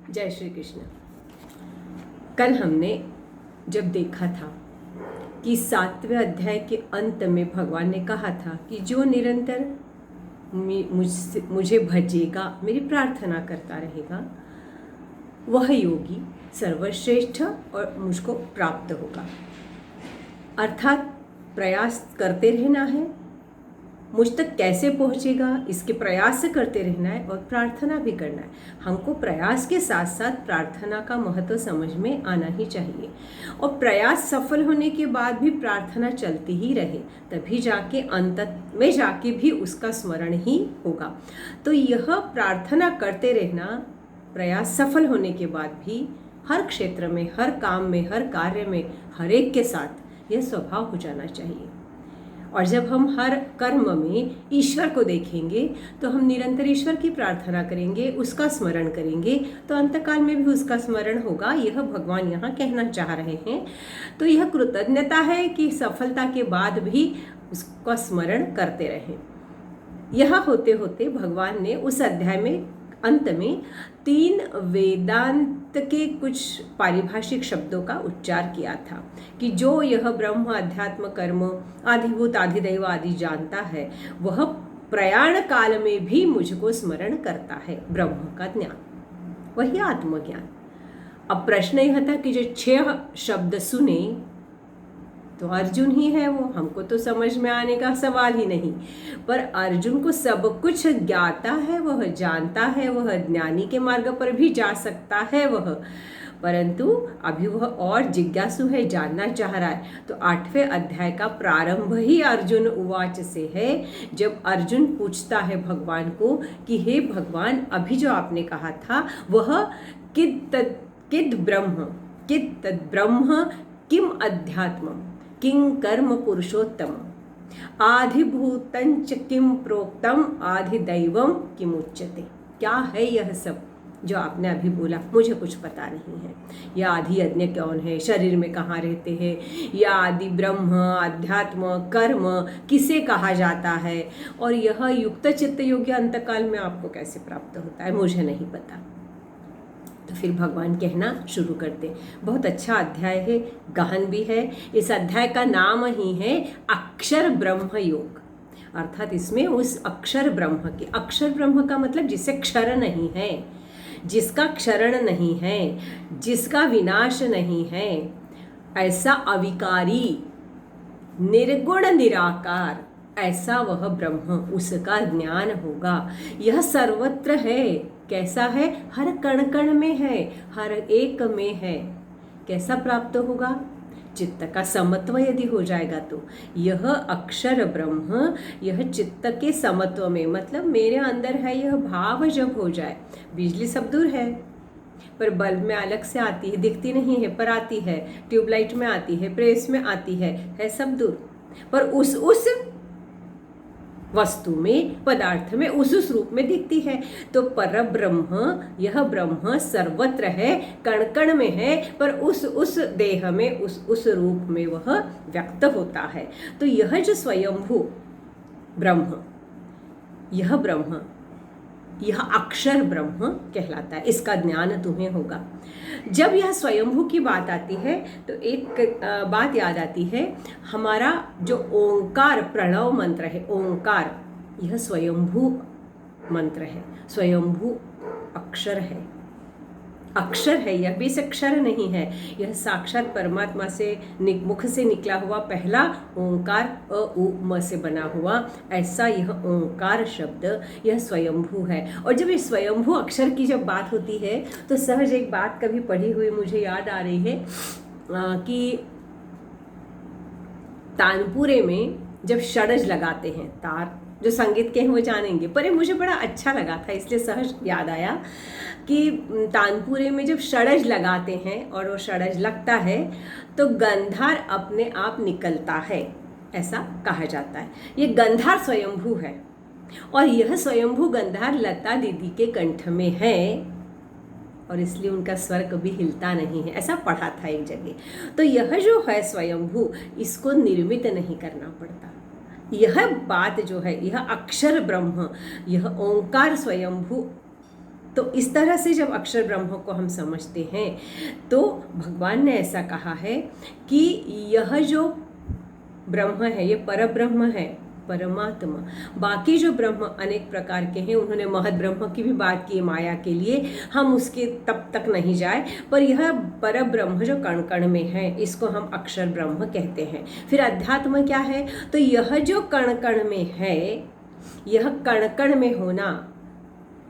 जय श्री कृष्ण। कल हमने जब देखा था कि 7वें अध्याय के अंत में भगवान ने कहा था कि जो निरंतर मुझे भजेगा, मेरी प्रार्थना करता रहेगा, वह योगी सर्वश्रेष्ठ और मुझको प्राप्त होगा। अर्थात प्रयास करते रहना है, मुझ तक कैसे पहुंचेगा इसके प्रयास करते रहना है और प्रार्थना भी करना है। हमको प्रयास के साथ साथ प्रार्थना का महत्व समझ में आना ही चाहिए और प्रयास सफल होने के बाद भी प्रार्थना चलती ही रहे, तभी जाके अंत में जाके भी उसका स्मरण ही होगा। तो यह प्रार्थना करते रहना, प्रयास सफल होने के बाद भी हर क्षेत्र में, हर काम में, हर कार्य में, हर एक के साथ यह स्वभाव हो जाना चाहिए। और जब हम हर कर्म में ईश्वर को देखेंगे तो हम निरंतर ईश्वर की प्रार्थना करेंगे, उसका स्मरण करेंगे, तो अंतकाल में भी उसका स्मरण होगा। यह भगवान यहाँ कहना चाह रहे हैं। तो यह कृतज्ञता है कि सफलता के बाद भी उसका स्मरण करते रहें। यह होते होते भगवान ने उस अध्याय में अंत में 3 वेदांत के कुछ पारिभाषिक शब्दों का उच्चार किया था कि जो यह ब्रह्म, अध्यात्म, कर्म, आधिभूत, आधिदैव आदि जानता है, वह प्रयाण काल में भी मुझको स्मरण करता है। ब्रह्म का ज्ञान, वही आत्मज्ञान। अब प्रश्न यह था कि जो 6 शब्द सुने तो अर्जुन ही है वो, हमको तो समझ में आने का सवाल ही नहीं। पर अर्जुन को सब कुछ ज्ञाता है, वह जानता है, वह ज्ञानी के मार्ग पर भी जा सकता है वह, परंतु अभी वह और जिज्ञासु है, जानना चाह रहा है। तो 8वें अध्याय का प्रारंभ ही अर्जुन उवाच से है, जब अर्जुन पूछता है भगवान को कि हे भगवान, अभी जो आपने कहा था वह किद ब्रह्म किम अध्यात्मम किं कर्म पुरुषोत्तम आधिभूतंच किम प्रोक्तम आधिदैवम किम उच्यते। क्या है यह सब जो आपने अभी बोला? मुझे कुछ पता नहीं है। यह आदि यज्ञ कौन है, शरीर में कहाँ रहते हैं, या आदि ब्रह्म, अध्यात्म, कर्म किसे कहा जाता है, और यह युक्त चित्त योगी अंतकाल में आपको कैसे प्राप्त होता है, मुझे नहीं पता। तो फिर भगवान कहना शुरू करते। बहुत अच्छा अध्याय है, गहन भी है। इस अध्याय का नाम ही है अक्षर ब्रह्म योग, अर्थात इसमें उस अक्षर ब्रह्म की, अक्षर ब्रह्म का मतलब जिसे क्षर नहीं है, जिसका क्षरण नहीं है, जिसका विनाश नहीं है, ऐसा अविकारी, निर्गुण, निराकार, ऐसा वह ब्रह्म, उसका ज्ञान होगा। यह सर्वत्र है। कैसा है? हर कण कण में है, हर एक में है। कैसा प्राप्त होगा? चित्त का समत्व यदि हो जाएगा तो यह अक्षर ब्रह्म, यह चित्त के समत्व में, मतलब मेरे अंदर है यह भाव जब हो जाए। बिजली सब दूर है पर बल्ब में अलग से आती है, दिखती नहीं है पर आती है, ट्यूबलाइट में आती है, प्रेस में आती है सब दूर, पर उस वस्तु में, पदार्थ में, उस रूप में दिखती है। तो पर ब्रह्म, यह ब्रह्म सर्वत्र है, कण कण में है, पर उस देह में, उस रूप में वह व्यक्त होता है। तो यह जो स्वयंभू ब्रह्म, यह ब्रह्म, यह अक्षर ब्रह्म कहलाता है। इसका ज्ञान तुम्हें होगा। जब यह स्वयंभू की बात आती है तो एक बात याद आती है, हमारा जो ओंकार प्रणव मंत्र है, ओंकार, यह स्वयंभू मंत्र है, स्वयंभू अक्षर है, अक्षर है। यह भी अक्षर नहीं है, यह साक्षात परमात्मा से मुख से निकला हुआ पहला ओंकार, अ उ म से बना हुआ ऐसा यह ओंकार शब्द, यह स्वयंभू है। और जब इस स्वयंभू अक्षर की जब बात होती है तो सहज एक बात कभी पढ़ी हुई मुझे याद आ रही है कि तानपुरे में जब षड्ज लगाते हैं, तार, जो संगीत के हैं वो जानेंगे, पर ये मुझे बड़ा अच्छा लगा था इसलिए सहज याद आया कि तानपुरे में जब षड्ज लगाते हैं और वो षड्ज लगता है तो गंधार अपने आप निकलता है, ऐसा कहा जाता है। ये गंधार स्वयंभू है और यह स्वयंभू गंधार लता दीदी के कंठ में है और इसलिए उनका स्वर कभी हिलता नहीं है, ऐसा पढ़ा था एक जगह। तो यह जो है स्वयंभू, इसको निर्मित नहीं करना पड़ता। यह बात जो है, यह अक्षर ब्रह्म, यह ओंकार स्वयंभू तो इस तरह से जब अक्षर ब्रह्म को हम समझते हैं तो भगवान ने ऐसा कहा है कि यह जो ब्रह्म है ये पर ब्रह्म है, परमात्मा। बाकी जो ब्रह्म अनेक प्रकार के हैं, उन्होंने महद ब्रह्म की भी बात की माया के लिए, हम उसके तब तक नहीं जाए, पर यह पर ब्रह्म जो कण कण में है इसको हम अक्षर ब्रह्म कहते हैं। फिर अध्यात्म क्या है, तो यह जो कण कण में है, यह कण कण में होना,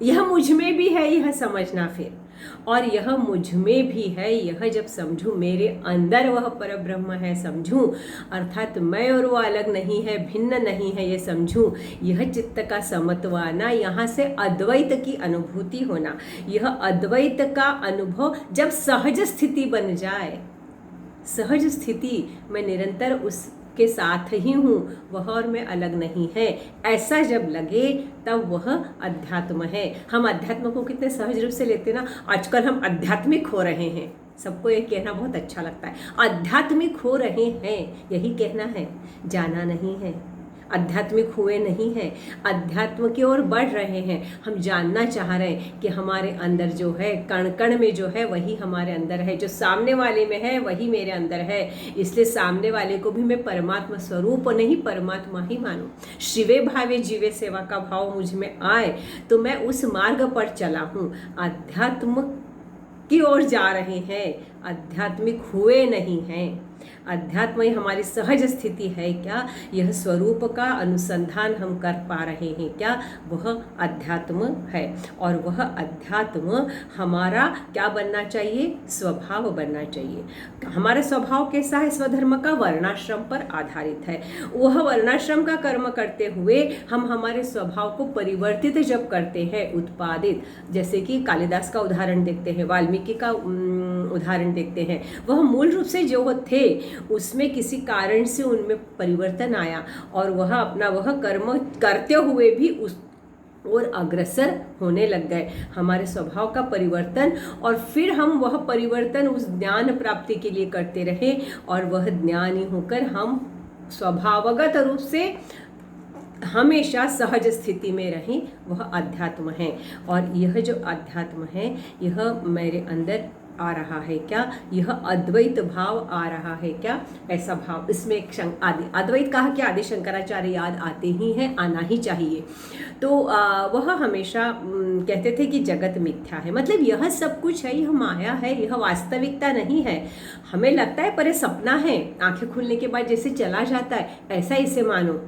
यह मुझ में भी है, यह समझना फिर, और यह मुझ में भी है, यह जब समझूं मेरे अंदर वह पर ब्रह्म है समझूं, अर्थात मैं और वो अलग नहीं है, भिन्न नहीं है, ये समझूं, यह चित्त का समत्व आना, यहाँ से अद्वैत की अनुभूति होना। यह अद्वैत का अनुभव जब सहज स्थिति बन जाए, सहज स्थिति, मैं निरंतर उसके साथ ही हूँ, वह और मैं अलग नहीं है, ऐसा जब लगे तब वह अध्यात्म है। हम अध्यात्म को कितने सहज रूप से लेते ना, आजकल हम आध्यात्मिक हो रहे हैं, सबको ये कहना बहुत अच्छा लगता है, आध्यात्मिक हो रहे हैं, यही कहना है, जाना नहीं है, आध्यात्मिक हुए नहीं हैं, अध्यात्म की ओर बढ़ रहे हैं। हम जानना चाह रहे हैं कि हमारे अंदर जो है, कण कण में जो है वही हमारे अंदर है, जो सामने वाले में है वही मेरे अंदर है, इसलिए सामने वाले को भी मैं परमात्मा स्वरूप नहीं परमात्मा ही मानूं। शिवे भावे जीवे सेवा का भाव मुझ में आए तो मैं उस मार्ग पर चला हूँ, अध्यात्म की ओर जा रहे हैं, आध्यात्मिक हुए नहीं हैं। अध्यात्म ही हमारी सहज स्थिति है क्या, यह स्वरूप का अनुसंधान हम कर पा रहे हैं क्या, वह अध्यात्म है। और वह अध्यात्म हमारा क्या बनना चाहिए, स्वभाव बनना चाहिए। हमारा स्वभाव कैसा है, स्वधर्म का वर्णाश्रम पर आधारित है। वह वर्णाश्रम का कर्म करते हुए हम हमारे स्वभाव को परिवर्तित जब करते हैं, उत्पादित, जैसे कि कालिदास का उदाहरण देखते हैं, वाल्मीकि का उदाहरण देखते हैं, वह मूल रूप से जो थे उसमें किसी कारण से उनमें परिवर्तन आया और वह अपना वह कर्म करते हुए भी उस और अग्रसर होने लग गए। हमारे स्वभाव का परिवर्तन, और फिर हम वह परिवर्तन उस ज्ञान प्राप्ति के लिए करते रहे, और वह ज्ञानी होकर हम स्वभावगत रूप से हमेशा सहज स्थिति में रहें, वह अध्यात्म है। और यह जो अध्यात्म है, यह मेरे अंदर आ रहा है क्या, यह अद्वैत भाव आ रहा है क्या, ऐसा भाव इसमें एक आदि अद्वैत कहा कि आदि शंकराचार्य याद आते ही हैं, आना ही चाहिए। तो वह हमेशा कहते थे कि जगत मिथ्या है, मतलब यह सब कुछ है, यह माया है, यह वास्तविकता नहीं है। हमें लगता है पर यह सपना है, आंखें खुलने के बाद जैसे चला जाता है, ऐसा इसे मानो।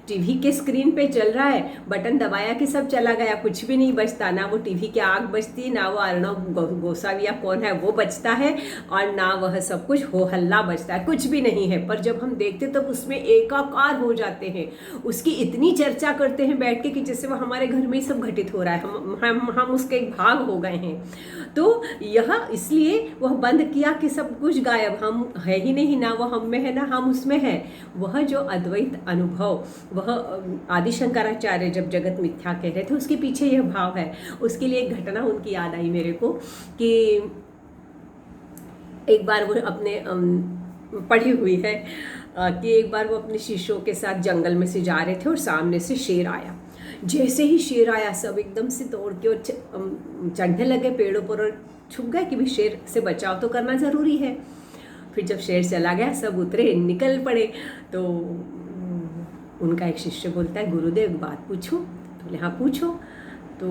टीवी के स्क्रीन पे चल रहा है, बटन दबाया कि सब चला गया, कुछ भी नहीं बचता, ना वो टीवी की आग बचती, ना वो अर्णव गोसावी या कौन है वो बचता है, और ना वह सब कुछ हो हल्ला बचता है, कुछ भी नहीं है। पर जब हम देखते तो उसमें एकाकार हो जाते हैं, उसकी इतनी चर्चा करते हैं बैठ के कि जैसे वह हमारे घर में ही सब घटित हो रहा है, हम उसके एक भाग हो गए हैं। तो यह इसलिए वह बंद किया कि सब कुछ गायब, हम है ही नहीं, ना वो हम में है ना हम उसमें है। वह जो अद्वैत अनुभव, वह आदि शंकराचार्य जब जगत मिथ्या कह रहे थे, उसके पीछे यह भाव है। उसके लिए एक घटना उनकी याद आई मेरे को कि एक बार वो अपने पढ़ी हुई है कि एक बार वो अपने शिष्यों के साथ जंगल में से जा रहे थे और सामने से शेर आया। जैसे ही शेर आया सब एकदम से दौड़ के और चढ़ने लगे पेड़ों पर और छुप गए कि भी शेर से बचाव तो करना ज़रूरी है। फिर जब शेर चला गया सब उतरे, निकल पड़े। तो उनका एक शिष्य बोलता है, गुरुदेव एक बात पूछूं? तो बोले हाँ पूछो। तो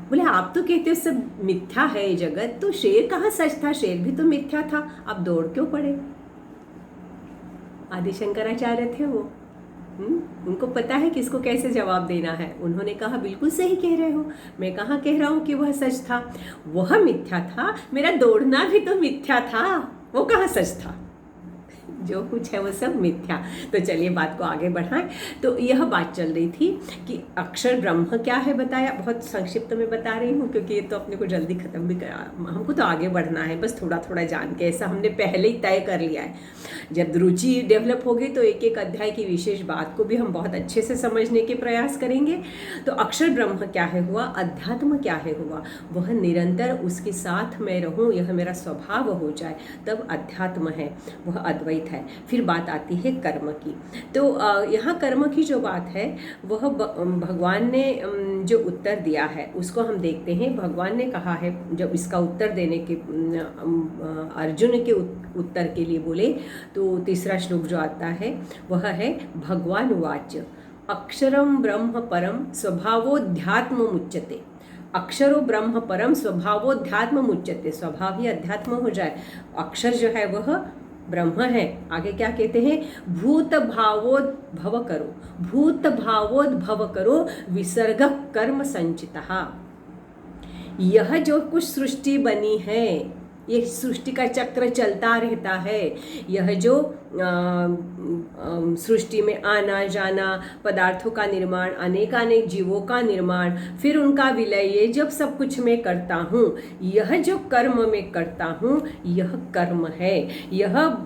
बोले आप तो कहते हो सब मिथ्या है जगत, तो शेर कहाँ सच था, शेर भी तो मिथ्या था, आप दौड़ क्यों पड़े? आदि शंकराचार्य थे वो, उनको पता है कि इसको कैसे जवाब देना है। उन्होंने कहा बिल्कुल सही कह रहे हो, मैं कहाँ कह रहा हूँ कि वह सच था, वह मिथ्या था, मेरा दौड़ना भी तो मिथ्या था, वो कहाँ सच था, जो कुछ है वो सब मिथ्या। तो चलिए बात को आगे बढ़ाएं। तो यह बात चल रही थी कि अक्षर ब्रह्म क्या है बताया, बहुत संक्षिप्त में बता रही हूँ क्योंकि ये तो अपने को जल्दी ख़त्म भी करा, हमको तो आगे बढ़ना है, बस थोड़ा थोड़ा जान के, ऐसा हमने पहले ही तय कर लिया है। जब रुचि डेवलप होगी तो एक एक अध्याय की विशेष बात को भी हम बहुत अच्छे से समझने के प्रयास करेंगे। तो अक्षर ब्रह्म क्या है हुआ, अध्यात्म क्या है हुआ, वह निरंतर उसके साथ मैं रहूँ, यह मेरा स्वभाव हो जाए, तब अध्यात्म है, वह अद्वैत द्वैत है। फिर बात आती है कर्म की। तो यहाँ कर्म की जो बात है वह भगवान ने जो उत्तर दिया है उसको हम देखते हैं। भगवान ने कहा है, जब इसका उत्तर देने के अर्जुन के उत्तर के लिए बोले तो तीसरा श्लोक जो आता है वह है भगवान वाच अक्षरम ब्रह्म परम स्वभावोध्यात्म मुच्यते। अक्षरो ब्रह्म परम स्वभावोध्यात्म मुच्यते, स्वभाव ही अध्यात्म हो जाए। अक्षर जो है वह ब्रह्म है। आगे क्या कहते हैं, भूत भावोद्भव करो, भूत भावोद्भव करो विसर्ग कर्म संचिता। यह जो कुछ सृष्टि बनी है, ये सृष्टि का चक्र चलता रहता है। यह जो सृष्टि में आना जाना, पदार्थों का निर्माण, अनेकानेक जीवों का निर्माण, फिर उनका विलय, ये जब सब कुछ मैं करता हूँ, यह जो कर्म मैं करता हूँ यह कर्म है। यह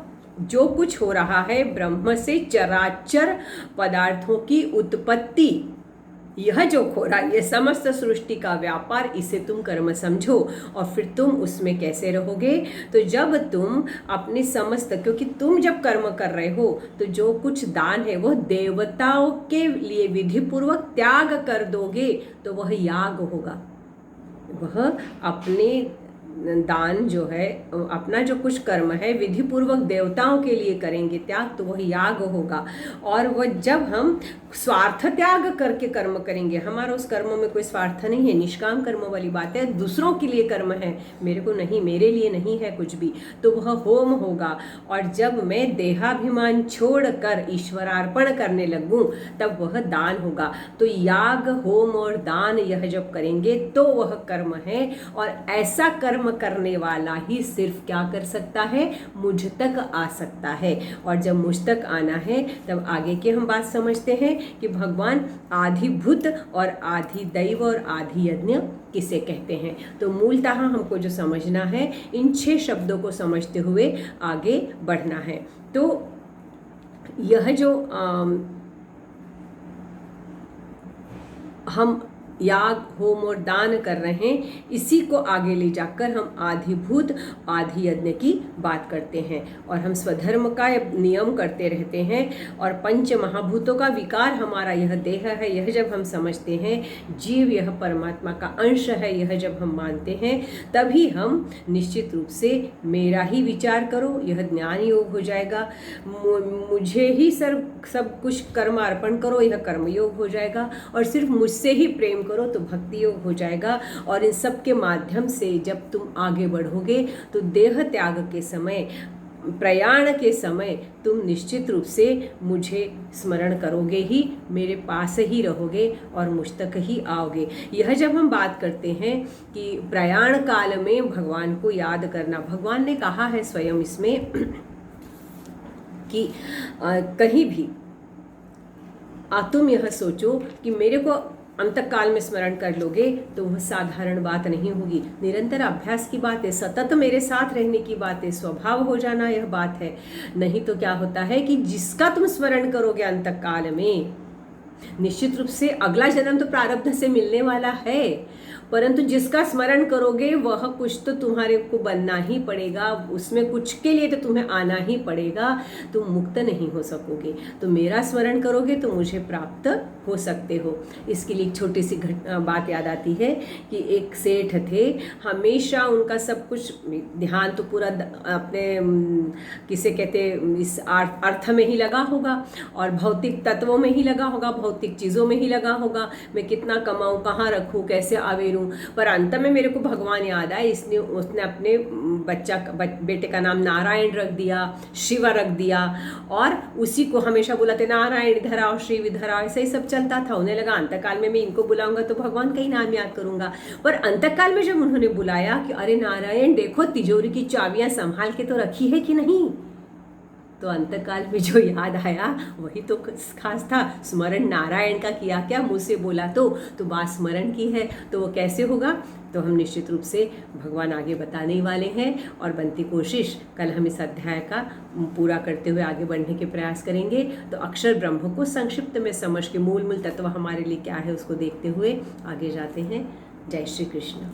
जो कुछ हो रहा है ब्रह्म से चराचर पदार्थों की उत्पत्ति, यह जो हो रहा है, ये समस्त सृष्टि का व्यापार, इसे तुम कर्म समझो। और फिर तुम उसमें कैसे रहोगे, तो जब तुम अपने समस्त, क्योंकि तुम जब कर्म कर रहे हो तो जो कुछ दान है वह देवताओं के लिए विधि पूर्वक त्याग कर दोगे तो वह याग होगा। वह अपने दान जो है, अपना जो कुछ कर्म है विधि पूर्वक देवताओं के लिए करेंगे त्याग, तो वह याग होगा। और वह जब हम स्वार्थ त्याग करके कर्म करेंगे, हमारा उस कर्म में कोई स्वार्थ नहीं है, निष्काम कर्म वाली बात है, दूसरों के लिए कर्म है, मेरे को नहीं, मेरे लिए नहीं है कुछ भी, तो वह होम होगा। और जब मैं देहाभिमान छोड़कर ईश्वरार्पण करने लगूं तब वह दान होगा। तो याग, होम और दान यह जब करेंगे तो वह कर्म है। और ऐसा कर्म करने वाला ही सिर्फ क्या कर सकता है, मुझ तक आ सकता है। और जब मुझ तक आना है तब आगे की हम बात समझते हैं कि भगवान आधिभूत और आधि दैव और आधि यज्ञ किसे कहते हैं। तो मूलतः हमको जो समझना है, इन 6 शब्दों को समझते हुए आगे बढ़ना है। तो यह जो हम याग, होम और दान कर रहे हैं, इसी को आगे ले जाकर हम आधिभूत आधि यज्ञ की बात करते हैं। और हम स्वधर्म का नियम करते रहते हैं। और पंच महाभूतों का विकार हमारा यह देह है, यह जब हम समझते हैं, जीव यह परमात्मा का अंश है, यह जब हम मानते हैं, तभी हम निश्चित रूप से मेरा ही विचार करो, यह ज्ञान योग हो जाएगा। मुझे ही सब कुछ कर्म अर्पण करो, यह कर्म योग हो जाएगा। और सिर्फ मुझसे ही प्रेम करो तो भक्ति योग हो जाएगा। और इन सब के माध्यम से जब तुम आगे बढ़ोगे तो देह त्याग के समय, प्रयाण के समय तुम निश्चित रूप से मुझे स्मरण करोगे ही, मेरे पास ही रहोगे और मुझ तक ही आओगे। यह जब हम बात करते हैं कि प्रयाण काल में भगवान को याद करना, भगवान ने कहा है स्वयं इसमें कि कहीं भी तुम यह सोचो कि मेरे को अंतकाल में स्मरण कर लोगे तो वह साधारण बात नहीं होगी, निरंतर अभ्यास की बात है, सतत मेरे साथ रहने की बात है, स्वभाव हो जाना यह बात है। नहीं तो क्या होता है कि जिसका तुम स्मरण करोगे अंतकाल में, निश्चित रूप से अगला जन्म तो प्रारब्ध से मिलने वाला है, परंतु जिसका स्मरण करोगे वह कुछ तो तुम्हारे को बनना ही पड़ेगा, उसमें कुछ के लिए तो तुम्हें आना ही पड़ेगा, तुम मुक्त नहीं हो सकोगे। तो मेरा स्मरण करोगे तो मुझे प्राप्त हो सकते हो। इसके लिए एक छोटी सी बात याद आती है कि एक सेठ थे, हमेशा उनका सब कुछ ध्यान तो पूरा अपने किसे कहते इस अर्थ में ही लगा होगा और भौतिक तत्वों में ही लगा होगा, भौतिक चीज़ों में ही लगा होगा, मैं कितना कमाऊँ, कहाँ रखूँ, कैसे आवेरूँ। पर अंत में मेरे को भगवान याद आए, इसने उसने अपने बेटे का नाम नारायण रख दिया, शिव रख दिया और उसी को हमेशा बुलाते, नारायण इधर आओ, शिव इधर आओ, ऐसा ही सब चलता था। उन्हें लगा अंतकाल में मैं इनको बुलाऊंगा तो भगवान का ही नाम याद करूंगा। पर अंतकाल में जब उन्होंने बुलाया कि अरे नारायण देखो तिजोरी की चाबियां संभाल के तो रखी है कि नहीं, तो अंतकाल में जो याद आया वही तो खास था। स्मरण नारायण का किया, क्या मुँह से बोला तो बात स्मरण की है, तो वो कैसे होगा। तो हम निश्चित रूप से भगवान आगे बताने वाले हैं और बनती कोशिश कल हम इस अध्याय का पूरा करते हुए आगे बढ़ने के प्रयास करेंगे। तो अक्षर ब्रह्म को संक्षिप्त में समझ के मूल तत्व हमारे लिए क्या है उसको देखते हुए आगे जाते हैं। जय श्री कृष्ण।